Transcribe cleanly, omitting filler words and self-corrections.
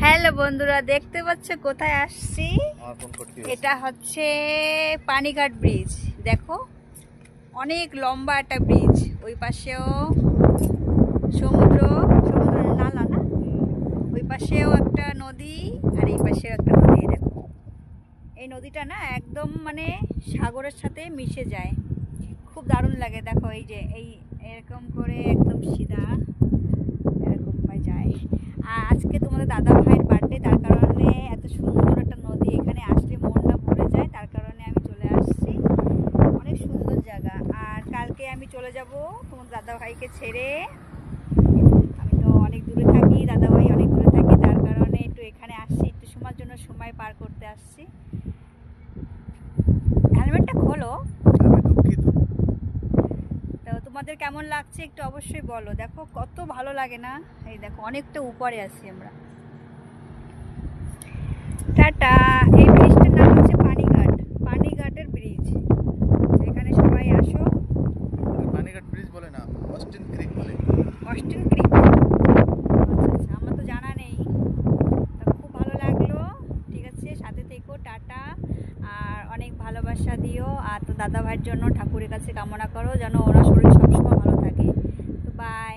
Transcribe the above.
Hello বন্ধুরা, দেখতে পাচ্ছ কোথায় আসছি? এটা হচ্ছে পানিঘাট ব্রিজ। দেখো অনেক লম্বা একটা ব্রিজ। ওই পাশেও সমুদ্র, সমুদ্রের নালা না, ওই পাশেও একটা নদী আর এই পাশেও একটা নদী। দেখো এই নদীটা না একদম মানে সাগরের সাথে মিশে যায়, খুব দারুণ লাগে। দেখো এই যে এই এরকম করে একদম সিধা এরকম যায়। আর আজকে তোমাদের দাদা ভাইয়ের বার্থডে, তার কারণে এত সুন্দর একটা নদী, এখানে আসলে মনটা ভরে যায়, তার কারণে আমি চলে আসছি। অনেক সুন্দর জায়গা। আর কালকে আমি চলে যাব তোমার দাদা ভাইকে ছেড়ে। আমি তো অনেক দূরে থাকি, দাদা ভাই অনেক দূরে থাকি, তার কারণে একটু এখানে আসছি, একটু সময়ের জন্য সময় পার করতে আসছি। হেলমেটটা খোলো। তো তোমাদের কেমন লাগছে একটু অবশ্যই বলো। দেখো কত ভালো লাগে না? এই দেখো অনেকটা উপরে আছি আমরা। টাটা। এই ব্রিজটার নাম হচ্ছে পানিঘাট, পানিঘাটের ব্রিজ। যেখানে সবাই আসো। পানিঘাট ব্রিজ বলে না, অস্টিন ক্রিক বলে। অস্টিন ক্রিক। আচ্ছা আচ্ছা, আমার তো জানা নেই। তা খুব ভালো লাগলো। ঠিক আছে, সাথে থেকো। টাটা। আর অনেক ভালোবাসা দিও। আর তো দাদা ভাইয়ের জন্য ঠাকুরের কাছে কামনা করো যেন ওরা শরীর সবসময় ভালো থাকে। তো বাই।